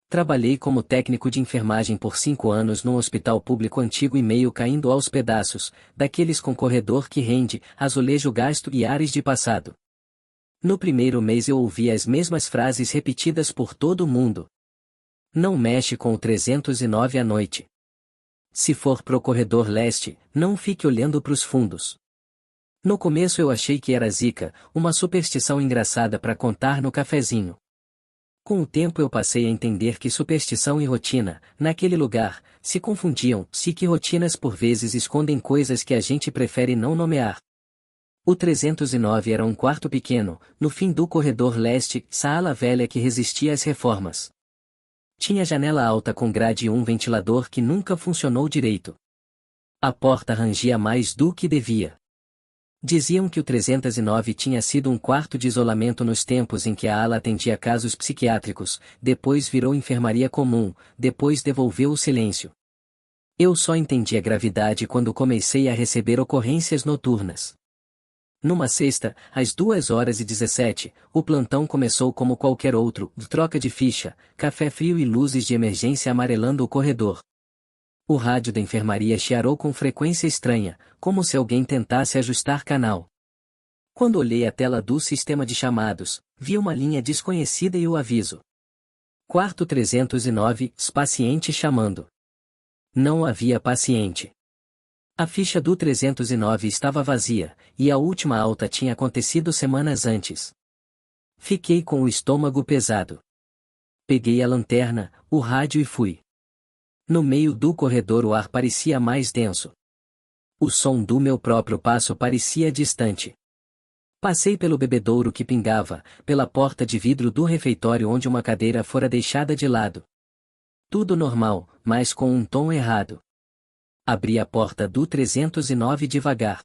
Trabalhei como técnico de enfermagem por 5 anos num hospital público antigo e meio caindo aos pedaços, daqueles com corredor que rende, azulejo gasto e ares de passado. No primeiro mês eu ouvi as mesmas frases repetidas por todo mundo. Não mexe com o 309 à noite. Se for pro corredor leste, não fique olhando pros fundos. No começo eu achei que era zica, uma superstição engraçada para contar no cafezinho. Com o tempo eu passei a entender que superstição e rotina, naquele lugar, se confundiam, que rotinas por vezes escondem coisas que a gente prefere não nomear. O 309 era um quarto pequeno, no fim do corredor leste, sala velha que resistia às reformas. Tinha janela alta com grade e um ventilador que nunca funcionou direito. A porta rangia mais do que devia. Diziam que o 309 tinha sido um quarto de isolamento nos tempos em que a ala atendia casos psiquiátricos, depois virou enfermaria comum, depois devolveu o silêncio. Eu só entendi a gravidade quando comecei a receber ocorrências noturnas. Numa sexta, às 2h17, o plantão começou como qualquer outro, troca de ficha, café frio e luzes de emergência amarelando o corredor. O rádio da enfermaria chiarou com frequência estranha, como se alguém tentasse ajustar canal. Quando olhei a tela do sistema de chamados, vi uma linha desconhecida e o aviso. Quarto 309, paciente chamando. Não havia paciente. A ficha do 309 estava vazia, e a última alta tinha acontecido semanas antes. Fiquei com o estômago pesado. Peguei a lanterna, o rádio e fui. No meio do corredor o ar parecia mais denso. O som do meu próprio passo parecia distante. Passei pelo bebedouro que pingava, pela porta de vidro do refeitório onde uma cadeira fora deixada de lado. Tudo normal, mas com um tom errado. Abri a porta do 309 devagar.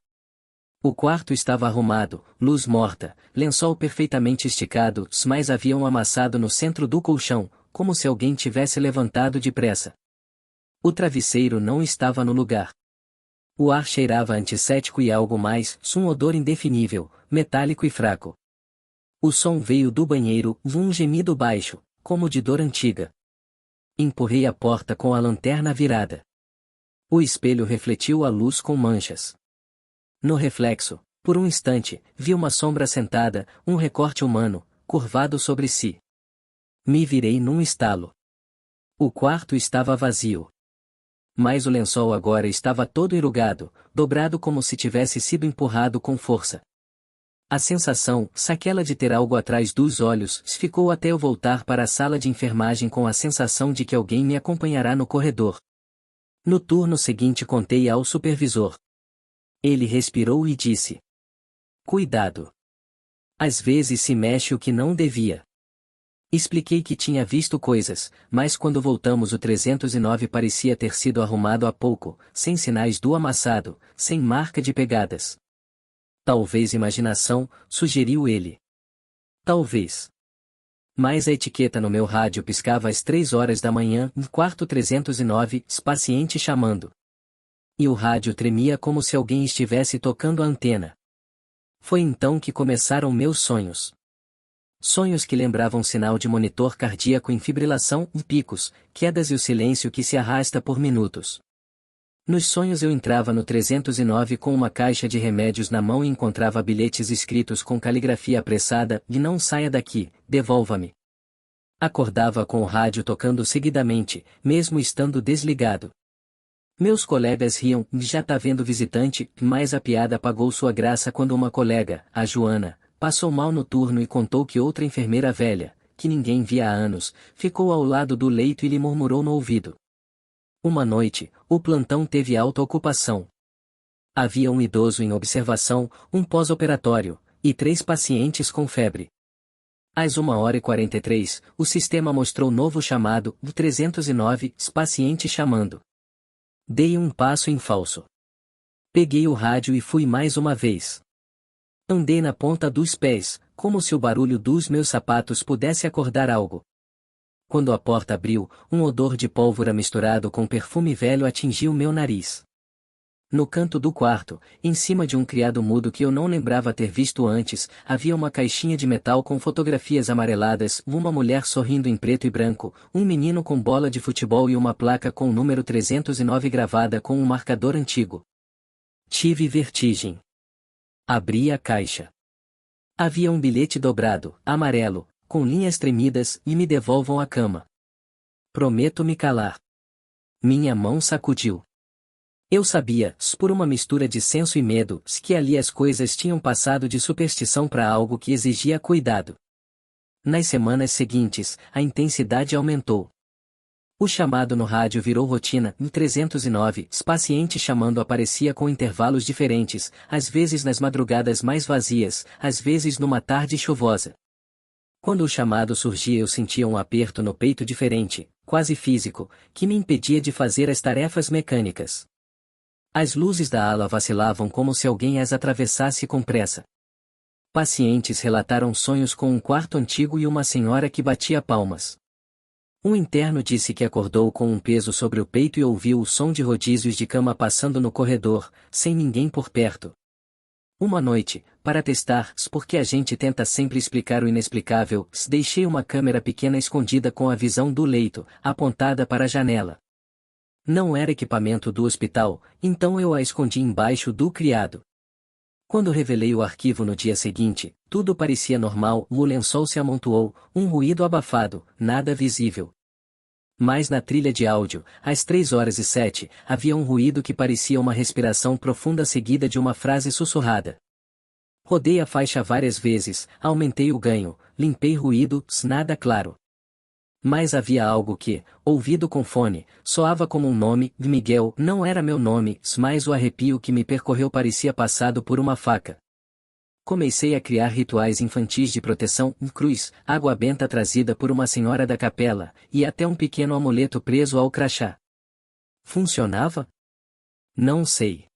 O quarto estava arrumado, luz morta, lençol perfeitamente esticado, mas havia um amassado no centro do colchão, como se alguém tivesse levantado depressa. O travesseiro não estava no lugar. O ar cheirava antisséptico e algo mais, um odor indefinível, metálico e fraco. O som veio do banheiro, um gemido baixo, como de dor antiga. Empurrei a porta com a lanterna virada. O espelho refletiu a luz com manchas. No reflexo, por um instante, vi uma sombra sentada, um recorte humano, curvado sobre si. Me virei num estalo. O quarto estava vazio. Mas o lençol agora estava todo enrugado, dobrado como se tivesse sido empurrado com força. A sensação, aquela de ter algo atrás dos olhos, ficou até eu voltar para a sala de enfermagem com a sensação de que alguém me acompanhará no corredor. No turno seguinte contei ao supervisor. Ele respirou e disse: "Cuidado. Às vezes se mexe o que não devia." Expliquei que tinha visto coisas, mas quando voltamos o 309 parecia ter sido arrumado há pouco, sem sinais do amassado, sem marca de pegadas. Talvez imaginação, sugeriu ele. Talvez. Mas a etiqueta no meu rádio piscava às 3h da manhã, no quarto 309, paciente chamando. E o rádio tremia como se alguém estivesse tocando a antena. Foi então que começaram meus sonhos. Sonhos que lembravam sinal de monitor cardíaco em fibrilação, picos, quedas e o silêncio que se arrasta por minutos. Nos sonhos eu entrava no 309 com uma caixa de remédios na mão e encontrava bilhetes escritos com caligrafia apressada: "E não saia daqui, devolva-me." Acordava com o rádio tocando seguidamente, mesmo estando desligado. Meus colegas riam: "Já tá vendo visitante", mas a piada pagou sua graça quando uma colega, a Joana, passou mal no turno e contou que outra enfermeira velha, que ninguém via há anos, ficou ao lado do leito e lhe murmurou no ouvido. Uma noite, o plantão teve alta ocupação. Havia um idoso em observação, um pós-operatório, e 3 pacientes com febre. Às 1h43, o sistema mostrou novo chamado, 309, paciente chamando. Dei um passo em falso. Peguei o rádio e fui mais uma vez. Andei na ponta dos pés, como se o barulho dos meus sapatos pudesse acordar algo. Quando a porta abriu, um odor de pólvora misturado com perfume velho atingiu meu nariz. No canto do quarto, em cima de um criado mudo que eu não lembrava ter visto antes, havia uma caixinha de metal com fotografias amareladas, uma mulher sorrindo em preto e branco, um menino com bola de futebol e uma placa com o número 309 gravada com um marcador antigo. Tive vertigem. Abri a caixa. Havia um bilhete dobrado, amarelo, com linhas tremidas, e me devolvam à cama. Prometo me calar. Minha mão sacudiu. Eu sabia, por uma mistura de senso e medo, que ali as coisas tinham passado de superstição para algo que exigia cuidado. Nas semanas seguintes, a intensidade aumentou. O chamado no rádio virou rotina. Em 309, paciente chamando aparecia com intervalos diferentes, às vezes nas madrugadas mais vazias, às vezes numa tarde chuvosa. Quando o chamado surgia eu sentia um aperto no peito diferente, quase físico, que me impedia de fazer as tarefas mecânicas. As luzes da ala vacilavam como se alguém as atravessasse com pressa. Pacientes relataram sonhos com um quarto antigo e uma senhora que batia palmas. Um interno disse que acordou com um peso sobre o peito e ouviu o som de rodízios de cama passando no corredor, sem ninguém por perto. Uma noite, para testar, porque a gente tenta sempre explicar o inexplicável, deixei uma câmera pequena escondida com a visão do leito, apontada para a janela. Não era equipamento do hospital, então eu a escondi embaixo do criado. Quando revelei o arquivo no dia seguinte, tudo parecia normal, o lençol se amontoou, um ruído abafado, nada visível. Mas na trilha de áudio, às 3h07, havia um ruído que parecia uma respiração profunda seguida de uma frase sussurrada. Rodei a faixa várias vezes, aumentei o ganho, limpei ruído, nada claro. Mas havia algo que, ouvido com fone, soava como um nome. Miguel não era meu nome, mas o arrepio que me percorreu parecia passado por uma faca. Comecei a criar rituais infantis de proteção, cruz, água benta trazida por uma senhora da capela, e até um pequeno amuleto preso ao crachá. Funcionava? Não sei.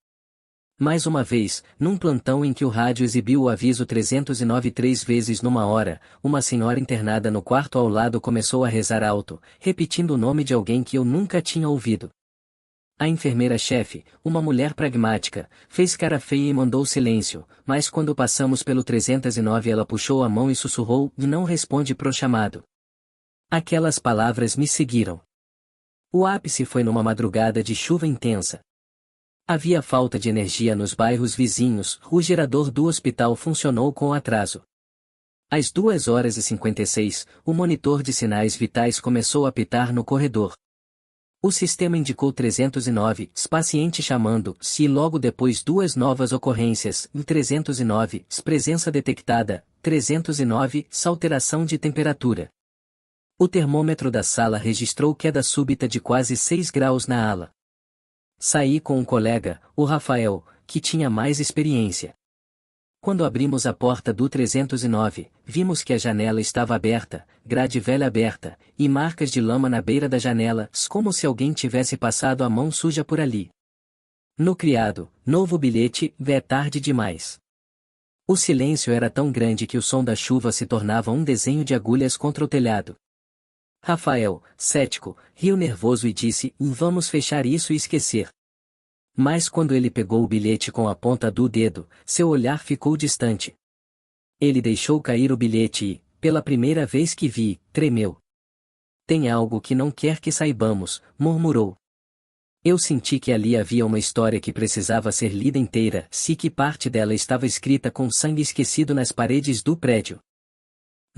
Mais uma vez, num plantão em que o rádio exibiu o aviso 309 3 vezes numa hora, uma senhora internada no quarto ao lado começou a rezar alto, repetindo o nome de alguém que eu nunca tinha ouvido. A enfermeira-chefe, uma mulher pragmática, fez cara feia e mandou silêncio, mas quando passamos pelo 309 ela puxou a mão e sussurrou, não responde pro chamado. Aquelas palavras me seguiram. O ápice foi numa madrugada de chuva intensa. Havia falta de energia nos bairros vizinhos, o gerador do hospital funcionou com atraso. Às 2h56, o monitor de sinais vitais começou a apitar no corredor. O sistema indicou 309, paciente chamando-se e logo depois duas novas ocorrências, em 309, presença detectada, 309, alteração de temperatura. O termômetro da sala registrou queda súbita de quase 6 graus na ala. Saí com um colega, o Rafael, que tinha mais experiência. Quando abrimos a porta do 309, vimos que a janela estava aberta, grade velha aberta, e marcas de lama na beira da janela, como se alguém tivesse passado a mão suja por ali. No criado, novo bilhete, é tarde demais. O silêncio era tão grande que o som da chuva se tornava um desenho de agulhas contra o telhado. Rafael, cético, riu nervoso e disse, vamos fechar isso e esquecer. Mas quando ele pegou o bilhete com a ponta do dedo, seu olhar ficou distante. Ele deixou cair o bilhete e, pela primeira vez que vi, tremeu. Tem algo que não quer que saibamos, murmurou. Eu senti que ali havia uma história que precisava ser lida inteira, se que parte dela estava escrita com sangue esquecido nas paredes do prédio.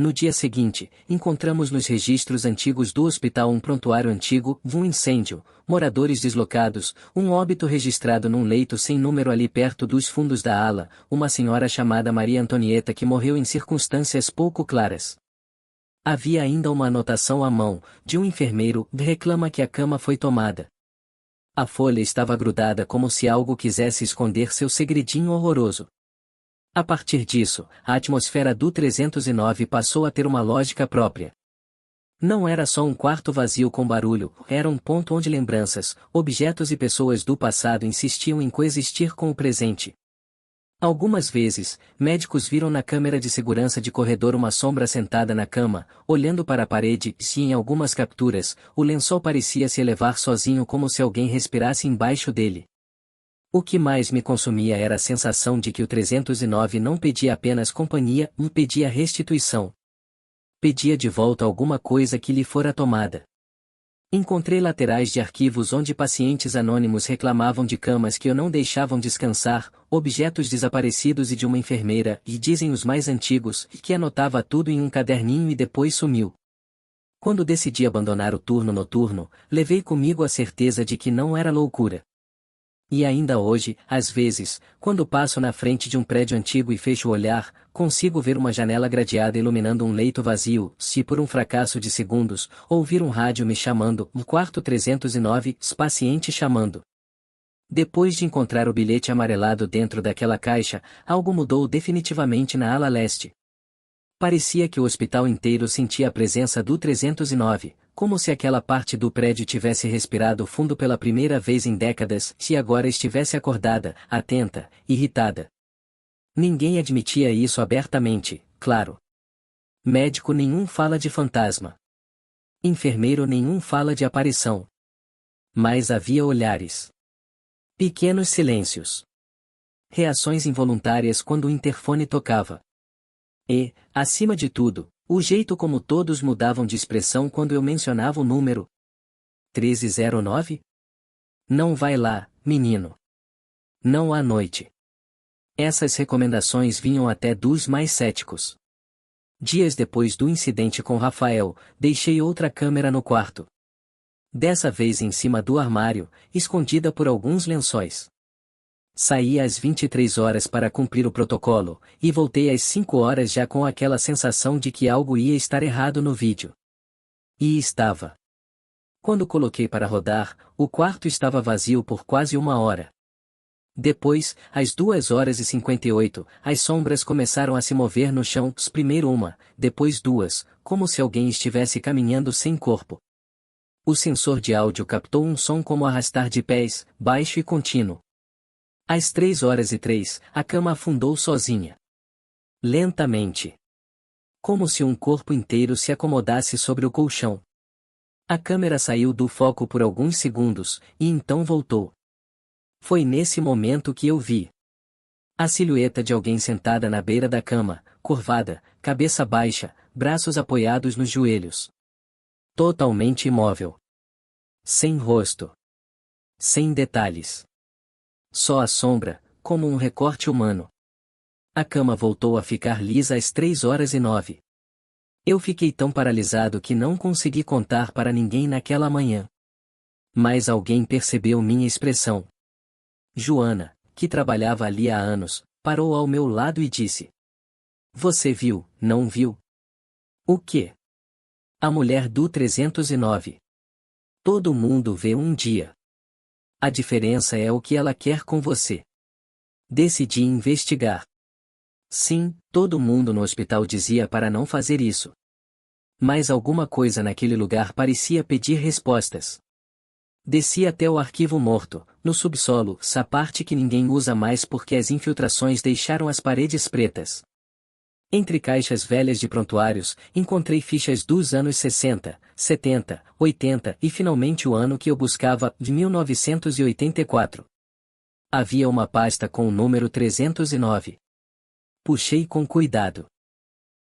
No dia seguinte, encontramos nos registros antigos do hospital um prontuário antigo, um incêndio, moradores deslocados, um óbito registrado num leito sem número ali perto dos fundos da ala, uma senhora chamada Maria Antonieta que morreu em circunstâncias pouco claras. Havia ainda uma anotação à mão, de um enfermeiro, que reclama que a cama foi tomada. A folha estava grudada como se algo quisesse esconder seu segredinho horroroso. A partir disso, a atmosfera do 309 passou a ter uma lógica própria. Não era só um quarto vazio com barulho, era um ponto onde lembranças, objetos e pessoas do passado insistiam em coexistir com o presente. Algumas vezes, médicos viram na câmera de segurança de corredor uma sombra sentada na cama, olhando para a parede, e em algumas capturas, o lençol parecia se elevar sozinho como se alguém respirasse embaixo dele. O que mais me consumia era a sensação de que o 309 não pedia apenas companhia, me pedia restituição. Pedia de volta alguma coisa que lhe fora tomada. Encontrei laterais de arquivos onde pacientes anônimos reclamavam de camas que eu não deixavam descansar, objetos desaparecidos e de uma enfermeira, e dizem os mais antigos, que anotava tudo em um caderninho e depois sumiu. Quando decidi abandonar o turno noturno, levei comigo a certeza de que não era loucura. E ainda hoje, às vezes, quando passo na frente de um prédio antigo e fecho o olhar, consigo ver uma janela gradeada iluminando um leito vazio, se por um fracasso de segundos, ouvir um rádio me chamando, um quarto 309, paciente chamando. Depois de encontrar o bilhete amarelado dentro daquela caixa, algo mudou definitivamente na ala leste. Parecia que o hospital inteiro sentia a presença do 309, como se aquela parte do prédio tivesse respirado fundo pela primeira vez em décadas, se agora estivesse acordada, atenta, irritada. Ninguém admitia isso abertamente, claro. Médico nenhum fala de fantasma. Enfermeiro nenhum fala de aparição. Mas havia olhares. Pequenos silêncios. Reações involuntárias quando o interfone tocava. E, acima de tudo, o jeito como todos mudavam de expressão quando eu mencionava o número 1309? Não vai lá, menino. Não à noite. Essas recomendações vinham até dos mais céticos. Dias depois do incidente com Rafael, deixei outra câmera no quarto. Dessa vez em cima do armário, escondida por alguns lençóis. Saí às 23 horas para cumprir o protocolo, e voltei às 5 horas já com aquela sensação de que algo ia estar errado no vídeo. E estava. Quando coloquei para rodar, o quarto estava vazio por quase 1 hora. Depois, às 2 horas e 58, as sombras começaram a se mover no chão, primeiro uma, depois duas, como se alguém estivesse caminhando sem corpo. O sensor de áudio captou um som como arrastar de pés, baixo e contínuo. Às 3 horas e 3, a cama afundou sozinha. Lentamente. Como se um corpo inteiro se acomodasse sobre o colchão. A câmera saiu do foco por alguns segundos, e então voltou. Foi nesse momento que eu vi a silhueta de alguém sentada na beira da cama, curvada, cabeça baixa, braços apoiados nos joelhos. Totalmente imóvel. Sem rosto. Sem detalhes. Só a sombra, como um recorte humano. A cama voltou a ficar lisa às 3 horas e 9. Eu fiquei tão paralisado que não consegui contar para ninguém naquela manhã. Mas alguém percebeu minha expressão. Joana, que trabalhava ali há anos, parou ao meu lado e disse: "Você viu, não viu?" "O quê?" "A mulher do 309. Todo mundo vê um dia. A diferença é o que ela quer com você." Decidi investigar. Sim, todo mundo no hospital dizia para não fazer isso. Mas alguma coisa naquele lugar parecia pedir respostas. Desci até o arquivo morto, no subsolo, essa parte que ninguém usa mais porque as infiltrações deixaram as paredes pretas. Entre caixas velhas de prontuários, encontrei fichas dos anos 60, 70, 80 e finalmente o ano que eu buscava, de 1984. Havia uma pasta com o número 309. Puxei com cuidado.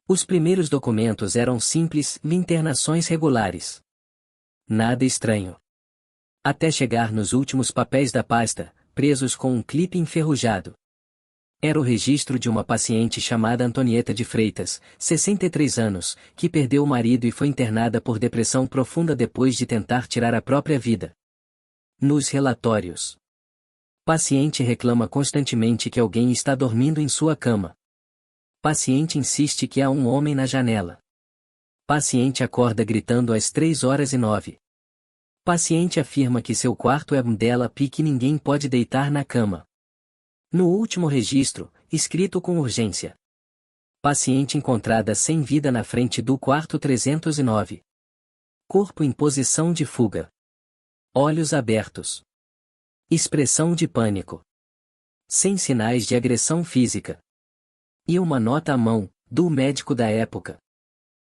Os primeiros documentos eram simples, internações regulares. Nada estranho. Até chegar nos últimos papéis da pasta, presos com um clipe enferrujado. Era o registro de uma paciente chamada Antonieta de Freitas, 63 anos, que perdeu o marido e foi internada por depressão profunda depois de tentar tirar a própria vida. Nos relatórios. Paciente reclama constantemente que alguém está dormindo em sua cama. Paciente insiste que há um homem na janela. Paciente acorda gritando às 3 horas e 9. Paciente afirma que seu quarto é um dela e que ninguém pode deitar na cama. No último registro, escrito com urgência. Paciente encontrada sem vida na frente do quarto 309. Corpo em posição de fuga. Olhos abertos. Expressão de pânico. Sem sinais de agressão física. E uma nota à mão, do médico da época.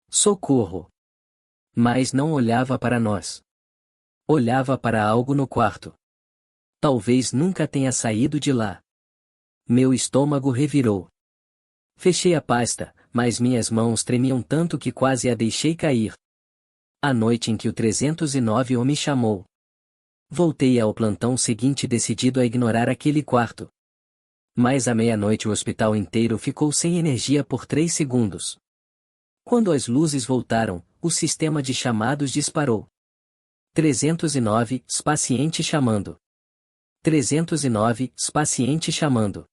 Socorro. Mas não olhava para nós. Olhava para algo no quarto. Talvez nunca tenha saído de lá. Meu estômago revirou. Fechei a pasta, mas minhas mãos tremiam tanto que quase a deixei cair. A noite em que o 309 o me chamou. Voltei ao plantão seguinte decidido a ignorar aquele quarto. Mas à meia-noite o hospital inteiro ficou sem energia por 3 segundos. Quando as luzes voltaram, o sistema de chamados disparou. 309, paciente chamando. 309, paciente chamando.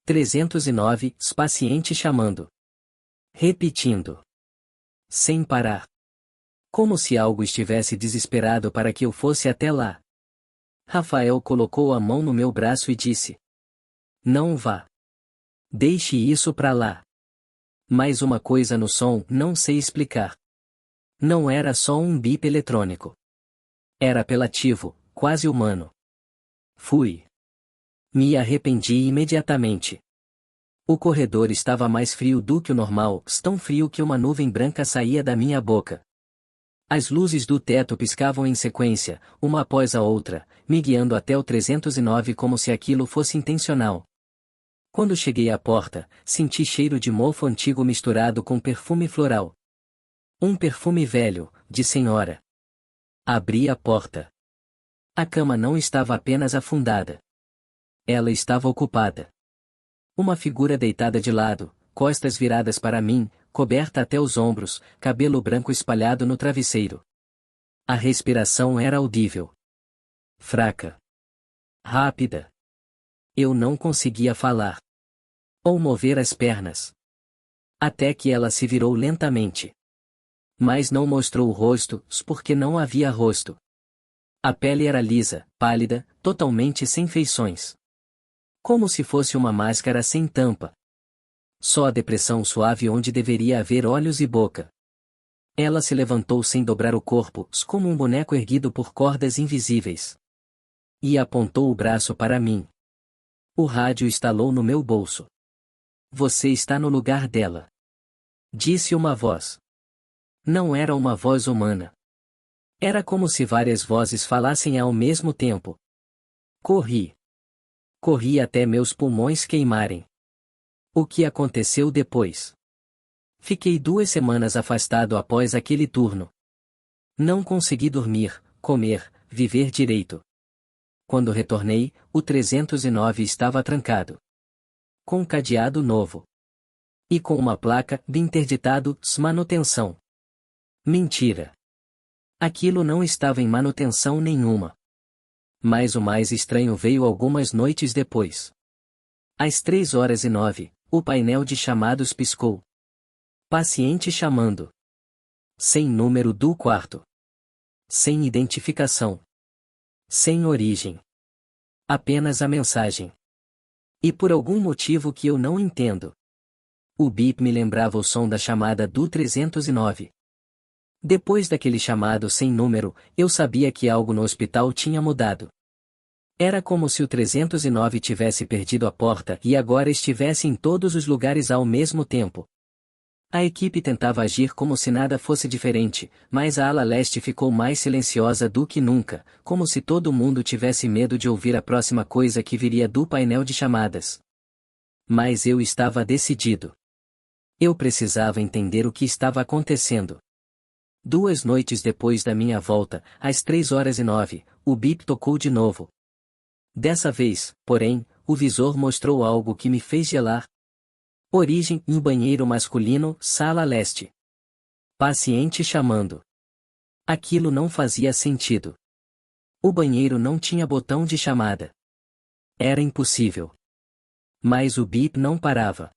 309, paciente chamando. Repetindo. Sem parar. Como se algo estivesse desesperado para que eu fosse até lá. Rafael colocou a mão no meu braço e disse: Não vá. Deixe isso pra lá. Mais uma coisa no som, não sei explicar. Não era só um bip eletrônico. Era apelativo, quase humano. Fui. Me arrependi imediatamente. O corredor estava mais frio do que o normal, tão frio que uma nuvem branca saía da minha boca. As luzes do teto piscavam em sequência, uma após a outra, me guiando até o 309 como se aquilo fosse intencional. Quando cheguei à porta, senti cheiro de mofo antigo misturado com perfume floral. Um perfume velho, de senhora. Abri a porta. A cama não estava apenas afundada. Ela estava ocupada. Uma figura deitada de lado, costas viradas para mim, coberta até os ombros, cabelo branco espalhado no travesseiro. A respiração era audível. Fraca. Rápida. Eu não conseguia falar. Ou mover as pernas. Até que ela se virou lentamente. Mas não mostrou o rosto, porque não havia rosto. A pele era lisa, pálida, totalmente sem feições. Como se fosse uma máscara sem tampa. Só a depressão suave onde deveria haver olhos e boca. Ela se levantou sem dobrar o corpo, como um boneco erguido por cordas invisíveis. E apontou o braço para mim. O rádio estalou no meu bolso. Você está no lugar dela. Disse uma voz. Não era uma voz humana. Era como se várias vozes falassem ao mesmo tempo. Corri. Corri até meus pulmões queimarem. O que aconteceu depois? Fiquei 2 semanas afastado após aquele turno. Não consegui dormir, comer, viver direito. Quando retornei, o 309 estava trancado. Com um cadeado novo. E com uma placa, interditado, manutenção. Mentira. Aquilo não estava em manutenção nenhuma. Mas o mais estranho veio algumas noites depois. Às 3h09, o painel de chamados piscou. Paciente chamando. Sem número do quarto. Sem identificação. Sem origem. Apenas a mensagem. E por algum motivo que eu não entendo. O bip me lembrava o som da chamada do 309. Depois daquele chamado sem número, eu sabia que algo no hospital tinha mudado. Era como se o 309 tivesse perdido a porta e agora estivesse em todos os lugares ao mesmo tempo. A equipe tentava agir como se nada fosse diferente, mas a ala leste ficou mais silenciosa do que nunca, como se todo mundo tivesse medo de ouvir a próxima coisa que viria do painel de chamadas. Mas eu estava decidido. Eu precisava entender o que estava acontecendo. 2 noites depois da minha volta, às 3h09, o bip tocou de novo. Dessa vez, porém, o visor mostrou algo que me fez gelar. Origem: um banheiro masculino, sala leste. Paciente chamando. Aquilo não fazia sentido. O banheiro não tinha botão de chamada. Era impossível. Mas o bip não parava.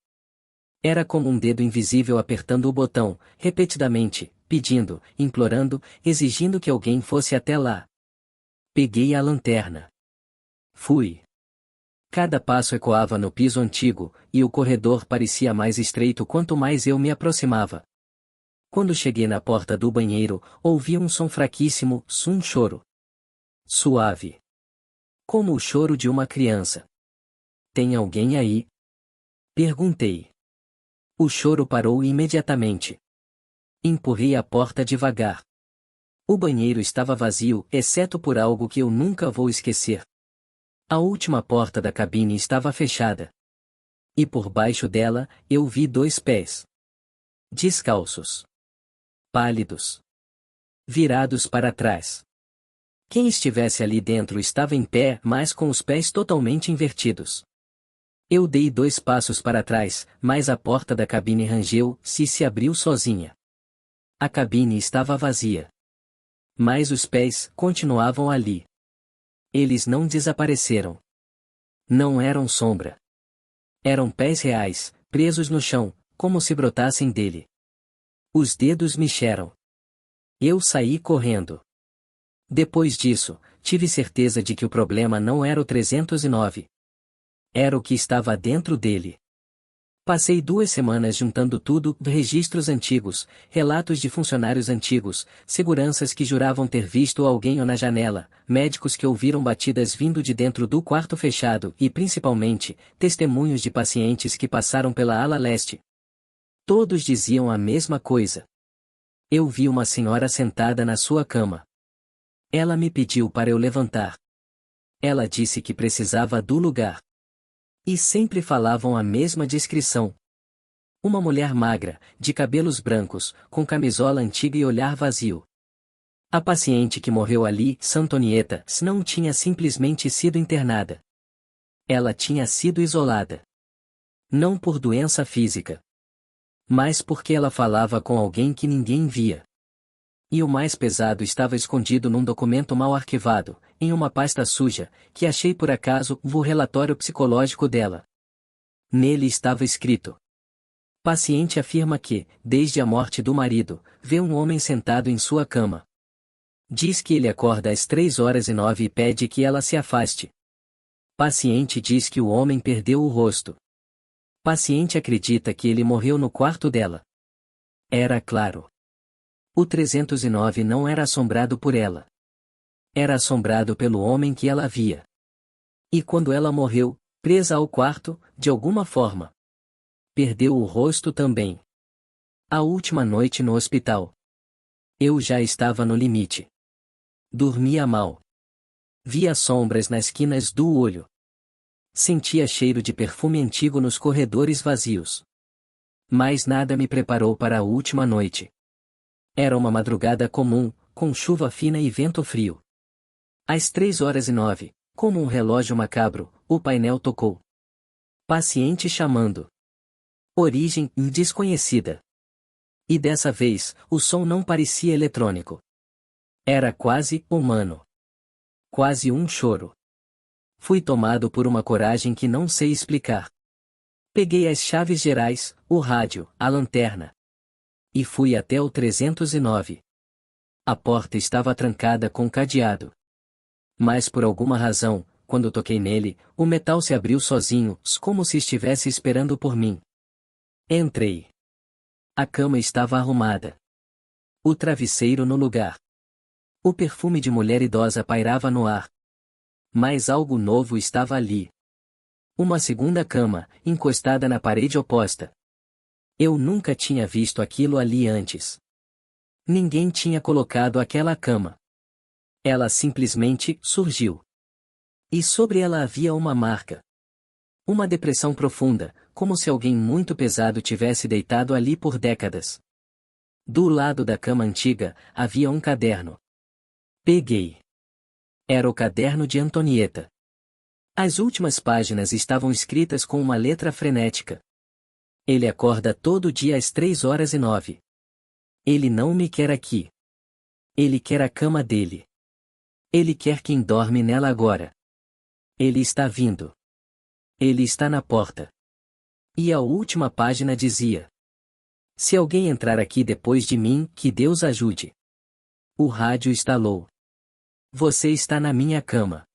Era como um dedo invisível apertando o botão, repetidamente, pedindo, implorando, exigindo que alguém fosse até lá. Peguei a lanterna. Fui. Cada passo ecoava no piso antigo, e o corredor parecia mais estreito quanto mais eu me aproximava. Quando cheguei na porta do banheiro, ouvi um som fraquíssimo, um choro. Suave. Como o choro de uma criança. Tem alguém aí? Perguntei. O choro parou imediatamente. Empurrei a porta devagar. O banheiro estava vazio, exceto por algo que eu nunca vou esquecer. A última porta da cabine estava fechada. E por baixo dela, eu vi 2 pés. Descalços. Pálidos. Virados para trás. Quem estivesse ali dentro estava em pé, mas com os pés totalmente invertidos. Eu dei 2 passos para trás, mas a porta da cabine rangeu-se e se abriu sozinha. A cabine estava vazia. Mas os pés continuavam ali. Eles não desapareceram. Não eram sombra. Eram pés reais, presos no chão, como se brotassem dele. Os dedos mexeram. Eu saí correndo. Depois disso, tive certeza de que o problema não era o 309. Era o que estava dentro dele. Passei 2 semanas juntando tudo, registros antigos, relatos de funcionários antigos, seguranças que juravam ter visto alguém na janela, médicos que ouviram batidas vindo de dentro do quarto fechado e, principalmente, testemunhos de pacientes que passaram pela ala leste. Todos diziam a mesma coisa. Eu vi uma senhora sentada na sua cama. Ela me pediu para eu levantar. Ela disse que precisava do lugar. E sempre falavam a mesma descrição. Uma mulher magra, de cabelos brancos, com camisola antiga e olhar vazio. A paciente que morreu ali, Santonieta, não tinha simplesmente sido internada. Ela tinha sido isolada. Não por doença física. Mas porque ela falava com alguém que ninguém via. E o mais pesado estava escondido num documento mal arquivado, em uma pasta suja, que achei por acaso, o relatório psicológico dela. Nele estava escrito: paciente afirma que, desde a morte do marido, vê um homem sentado em sua cama. Diz que ele acorda às 3h09 e pede que ela se afaste. Paciente diz que o homem perdeu o rosto. Paciente acredita que ele morreu no quarto dela. Era claro. O 309 não era assombrado por ela. Era assombrado pelo homem que ela via. E quando ela morreu, presa ao quarto, de alguma forma, perdeu o rosto também. A última noite no hospital. Eu já estava no limite. Dormia mal. Via sombras nas esquinas do olho. Sentia cheiro de perfume antigo nos corredores vazios. Mas nada me preparou para a última noite. Era uma madrugada comum, com chuva fina e vento frio. Às 3h09, como um relógio macabro, o painel tocou. Paciente chamando. Origem desconhecida. E dessa vez, o som não parecia eletrônico. Era quase humano. Quase um choro. Fui tomado por uma coragem que não sei explicar. Peguei as chaves gerais, o rádio, a lanterna. E fui até o 309. A porta estava trancada com cadeado. Mas por alguma razão, quando toquei nele, o metal se abriu sozinho, como se estivesse esperando por mim. Entrei. A cama estava arrumada. O travesseiro no lugar. O perfume de mulher idosa pairava no ar. Mas algo novo estava ali. Uma segunda cama, encostada na parede oposta. Eu nunca tinha visto aquilo ali antes. Ninguém tinha colocado aquela cama. Ela simplesmente surgiu. E sobre ela havia uma marca. Uma depressão profunda, como se alguém muito pesado tivesse deitado ali por décadas. Do lado da cama antiga, havia um caderno. Peguei. Era o caderno de Antonieta. As últimas páginas estavam escritas com uma letra frenética. Ele acorda todo dia às 3h09. Ele não me quer aqui. Ele quer a cama dele. Ele quer quem dorme nela agora. Ele está vindo. Ele está na porta. E a última página dizia: se alguém entrar aqui depois de mim, que Deus ajude. O rádio estalou. Você está na minha cama.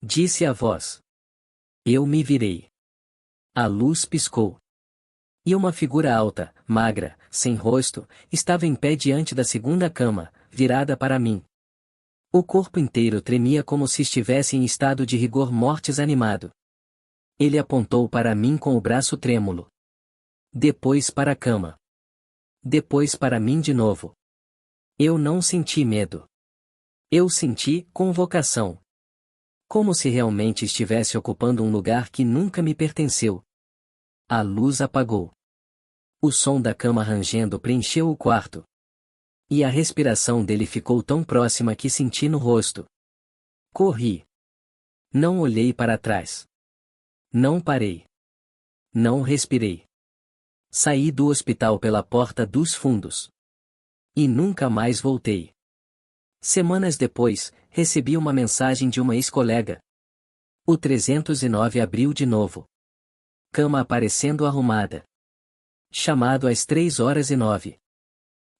Disse a voz. Eu me virei. A luz piscou. E uma figura alta, magra, sem rosto, estava em pé diante da segunda cama, virada para mim. O corpo inteiro tremia como se estivesse em estado de rigor mortis animado. Ele apontou para mim com o braço trêmulo. Depois para a cama. Depois para mim de novo. Eu não senti medo. Eu senti convocação. Como se realmente estivesse ocupando um lugar que nunca me pertenceu. A luz apagou. O som da cama rangendo preencheu o quarto. E a respiração dele ficou tão próxima que senti no rosto. Corri. Não olhei para trás. Não parei. Não respirei. Saí do hospital pela porta dos fundos. E nunca mais voltei. Semanas depois, recebi uma mensagem de uma ex-colega. O 309 abriu de novo. Cama aparecendo arrumada. Chamado às 3h09.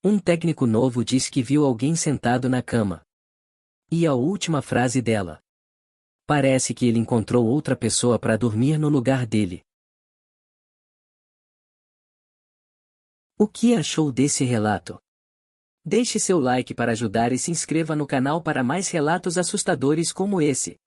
Um técnico novo diz que viu alguém sentado na cama. E a última frase dela. Parece que ele encontrou outra pessoa para dormir no lugar dele. O que achou desse relato? Deixe seu like para ajudar e se inscreva no canal para mais relatos assustadores como esse.